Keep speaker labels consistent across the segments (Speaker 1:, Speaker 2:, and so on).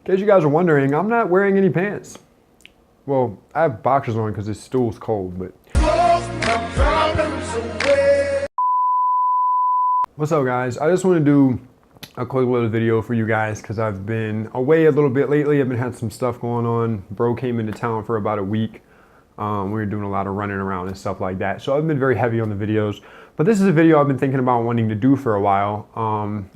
Speaker 1: case you guys are wondering, I'm not wearing any pants. Well, I have boxers on because this stool's cold, but. What's up, guys? I just want to do a quick little video for you guys because I've been away a little bit lately. I've been had some stuff going on. Bro came into town for about a week. We were doing a lot of running around and stuff like that. So I've been very heavy on the videos. But this is a video I've been thinking about wanting to do for a while.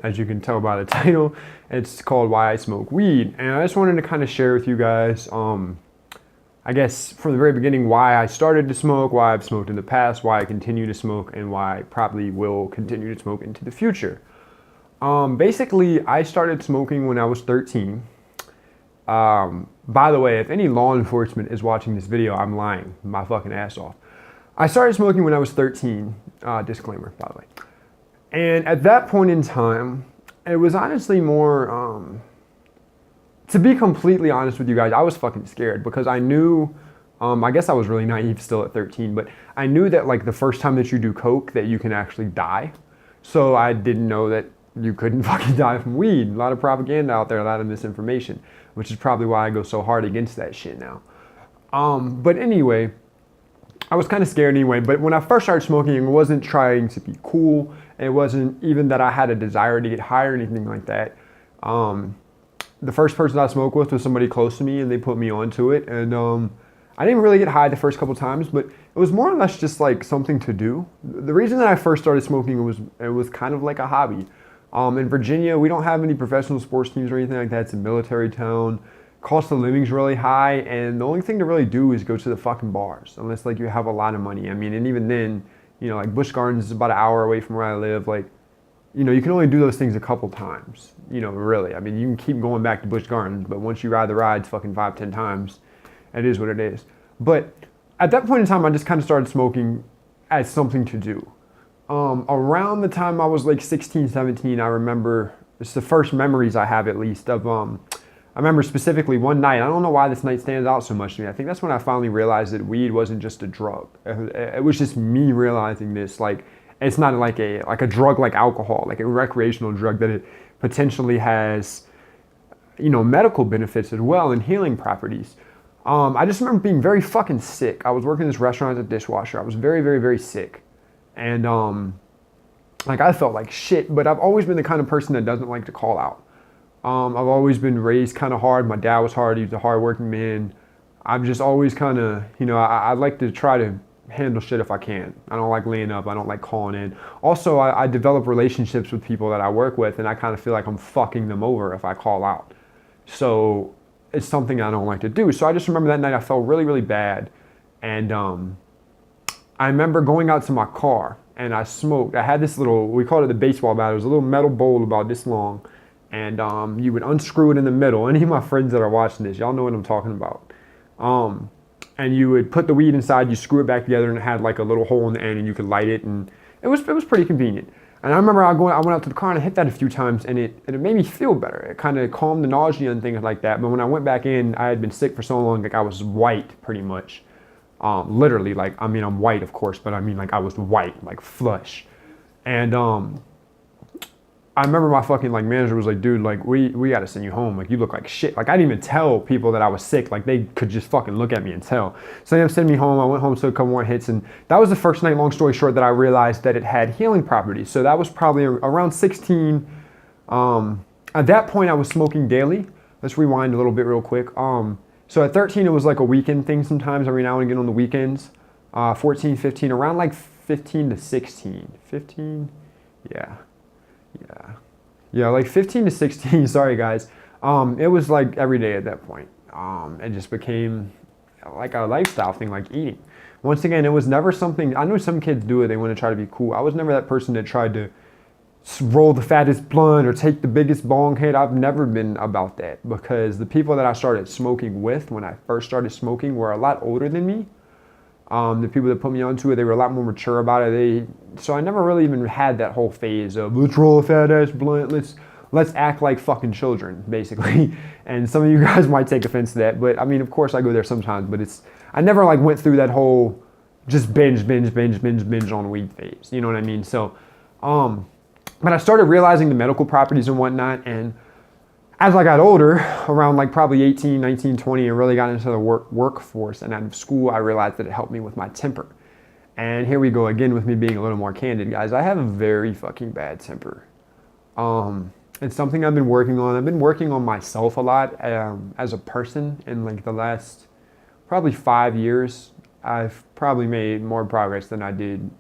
Speaker 1: As you can tell by the title, it's called Why I Smoke Weed. And I just wanted to kind of share with you guys, I guess from the very beginning, why I started to smoke, why I've smoked in the past, why I continue to smoke, and why I probably will continue to smoke into the future. Basically, I started smoking when I was 13. By the way, if any law enforcement is watching this video, I'm lying my fucking ass off. I started smoking when I was 13, disclaimer, by the way. And at that point in time, it was honestly more, to be completely honest with you guys, I was fucking scared because I knew, I guess I was really naive still at 13, but I knew that like the first time that you do coke that you can actually die. So I didn't know that you couldn't fucking die from weed. A lot of propaganda out there, a lot of misinformation, which is probably why I go so hard against that shit now. But anyway, I was kind of scared anyway, but when I first started smoking, it wasn't trying to be cool. It wasn't even that I had a desire to get high or anything like that. The first person I smoked with was somebody close to me and they put me onto it. And I didn't really get high the first couple times, but it was more or less just like something to do. The reason that I first started smoking it was kind of like a hobby. In Virginia, we don't have any professional sports teams or anything like that. It's a military town. Cost of living's really high, and the only thing to really do is go to the fucking bars, unless like you have a lot of money. I mean, and even then, you know, like Busch Gardens is about an hour away from where I live. Like, you know, you can only do those things a couple times, you know, really. I mean, you can keep going back to Busch Gardens, but once you ride the rides fucking 5-10 times, it is what it is. But at that point in time, I just kind of started smoking as something to do. Around the time I was like 16, 17, I remember, it's the first memories I have at least of, I remember specifically one night, I don't know why this night stands out so much to me. I think that's when I finally realized that weed wasn't just a drug. It was just me realizing this, like, it's not like a drug like alcohol, like a recreational drug, that it potentially has, you know, medical benefits as well and healing properties. I just remember being very fucking sick. I was working in this restaurant as a dishwasher. I was very, very, very sick. And like I felt like shit, but I've always been the kind of person that doesn't like to call out. I've always been raised kind of hard. My dad was hard. He was a hardworking man. I've just always kind of, you know, I like to try to handle shit if I can. I don't like laying up. I don't like calling in. Also, I develop relationships with people that I work with, and I kind of feel like I'm fucking them over if I call out. So it's something I don't like to do. So I just remember that night I felt really, really bad. And I remember going out to my car and I smoked. I had this little, we called it the baseball bat. It was a little metal bowl about this long. And you would unscrew it in the middle. Any of my friends that are watching this, y'all know what I'm talking about. And you would put the weed inside, you screw it back together, and it had like a little hole in the end, and you could light it, and it was pretty convenient. And I remember I went out to the car and I hit that a few times, and it made me feel better. It kind of calmed the nausea and things like that. But when I went back in, I had been sick for so long, like I was white pretty much. Literally, like, I mean, I'm white, of course, but I mean, like, I was white, like, flush. And I remember my fucking, like, manager was like, dude, like, we gotta send you home. Like, you look like shit. Like, I didn't even tell people that I was sick. Like, they could just fucking look at me and tell. So they sent me home. I went home, took a couple more hits, and that was the first night, long story short, that I realized that it had healing properties. So that was probably around 16. At that point, I was smoking daily. Let's rewind a little bit real quick. So at 13, it was like a weekend thing sometimes, every now and again on the weekends. 14, 15, around like 15 to 16. 15? Yeah, like 15 to 16, sorry guys. It was like every day at that point. It just became like a lifestyle thing, like eating. Once again, it was never something, I know some kids do it, they want to try to be cool. I was never that person that tried to roll the fattest blunt or take the biggest bong hit. I've never been about that because the people that I started smoking with when I first started smoking were a lot older than me. The people that put me onto it, they were a lot more mature about it. So I never really even had that whole phase of let's roll a fat ass blunt, let's act like fucking children, basically. And some of you guys might take offense to that, but I mean, of course I go there sometimes, but I never like went through that whole just binge on weed phase. You know what I mean? So, but I started realizing the medical properties and whatnot, and as I got older, around like probably 18, 19, 20, and really got into the workforce and out of school, I realized that it helped me with my temper. And here we go again with me being a little more candid, guys. I have a very fucking bad temper. It's something I've been working on. I've been working on myself a lot as a person in like the last probably 5 years. I've probably made more progress than I did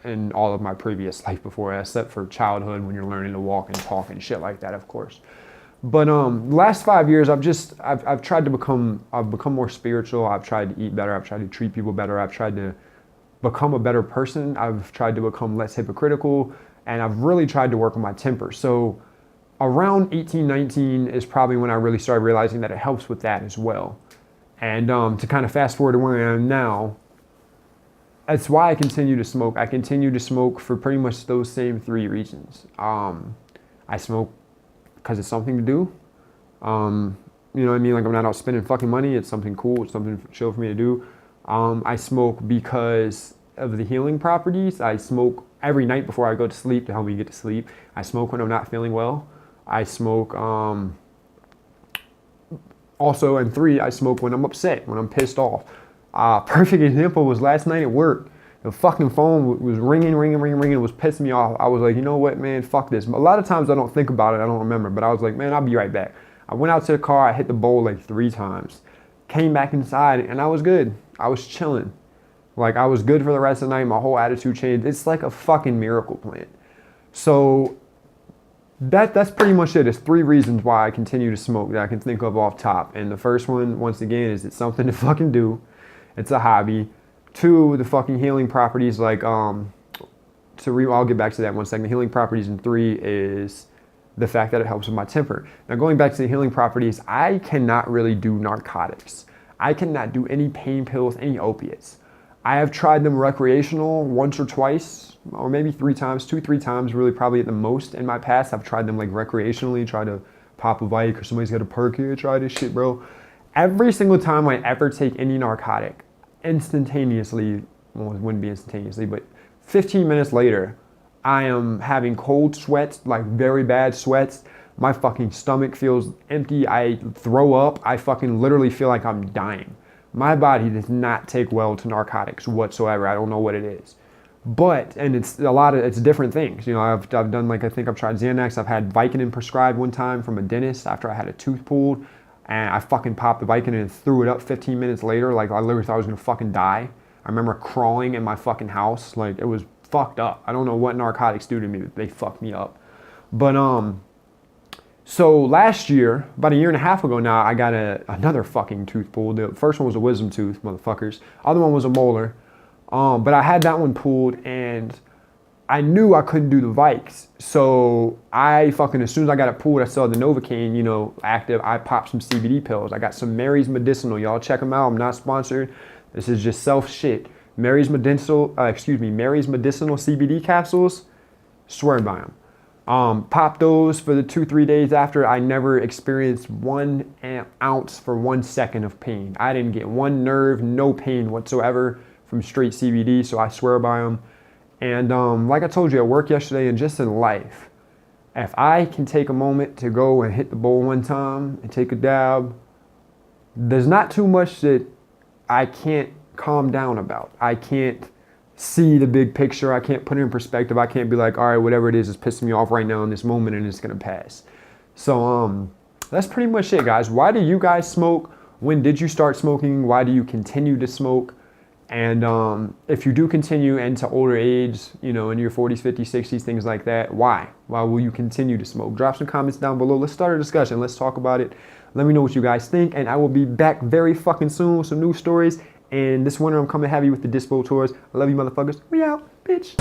Speaker 1: in all of my previous life before, except for childhood when you're learning to walk and talk and shit like that, of course. But the last 5 years, I've tried to become more spiritual. I've tried to eat better. I've tried to treat people better. I've tried to become a better person. I've tried to become less hypocritical, and I've really tried to work on my temper. So around 18, 19 is probably when I really started realizing that it helps with that as well. And to kind of fast forward to where I am now, that's why I continue to smoke. I continue to smoke for pretty much those same 3 reasons. I smoke because it's something to do. You know what I mean? Like, I'm not out spending fucking money. It's something cool. It's something chill for me to do. I smoke because of the healing properties. I smoke every night before I go to sleep to help me get to sleep. I smoke when I'm not feeling well. I smoke also, and 3, I smoke when I'm upset, when I'm pissed off. Perfect example was last night at work. The fucking phone was ringing. It was pissing me off. I was like, you know what, man, fuck this. A lot of times I don't think about it. I don't remember. But I was like, man, I'll be right back. I went out to the car. I hit the bowl like 3 times. Came back inside and I was good. I was chilling. Like, I was good for the rest of the night. My whole attitude changed. It's like a fucking miracle plant. So that's pretty much it. It's 3 reasons why I continue to smoke that I can think of off top. And the first one, once again, is it's something to fucking do. It's a hobby. 2, the fucking healing properties, like, I'll get back to that in 1 second. The healing properties, and 3 is the fact that it helps with my temper. Now, going back to the healing properties, I cannot really do narcotics. I cannot do any pain pills, any opiates. I have tried them recreational once or twice, or maybe 3 times, 2-3 times, really probably at the most in my past. I've tried them like recreationally, tried to pop a Vike, or somebody's got a perk here, try this shit, bro. Every single time I ever take any narcotic, instantaneously, well, it wouldn't be instantaneously, but 15 minutes later, I am having cold sweats, like very bad sweats. My fucking stomach feels empty. I throw up. I fucking literally feel like I'm dying. My body does not take well to narcotics whatsoever. I don't know what it is. But, and it's it's different things. You know, I've done, like, I think I've tried Xanax. I've had Vicodin prescribed one time from a dentist after I had a tooth pulled. And I fucking popped the Vicodin and threw it up 15 minutes later. Like, I literally thought I was gonna fucking die. I remember crawling in my fucking house. Like, it was fucked up. I don't know what narcotics do to me, but they fucked me up. But, so last year, about 1.5 years ago now, I got another fucking tooth pulled. The first one was a wisdom tooth, motherfuckers. Other one was a molar. But I had that one pulled, and I knew I couldn't do the Vikes. So I fucking, as soon as I got it pulled, I saw the Novocaine, you know, active. I popped some CBD pills. I got some Mary's Medicinal. Y'all check them out. I'm not sponsored. This is just self shit. Mary's Medicinal CBD capsules. Swear by them. Popped those for the 2-3 days after. I never experienced 1 ounce for 1 second of pain. I didn't get one nerve, no pain whatsoever from straight CBD, so I swear by them. And like I told you at work yesterday and just in life, if I can take a moment to go and hit the bowl 1 time and take a dab, there's not too much that I can't calm down about. I can't see the big picture. I can't put it in perspective. I can't be like, all right, whatever it is pissing me off right now in this moment and it's gonna pass. So that's pretty much it, guys. Why do you guys smoke? When did you start smoking? Why do you continue to smoke? And if you do continue into older age, you know, in your 40s, 50s, 60s, things like that, why? Why will you continue to smoke? Drop some comments down below. Let's start a discussion. Let's talk about it. Let me know what you guys think, and I will be back very fucking soon with some new stories. And this winter, I'm coming heavy with the dispo tours. I love you, motherfuckers. We out, bitch.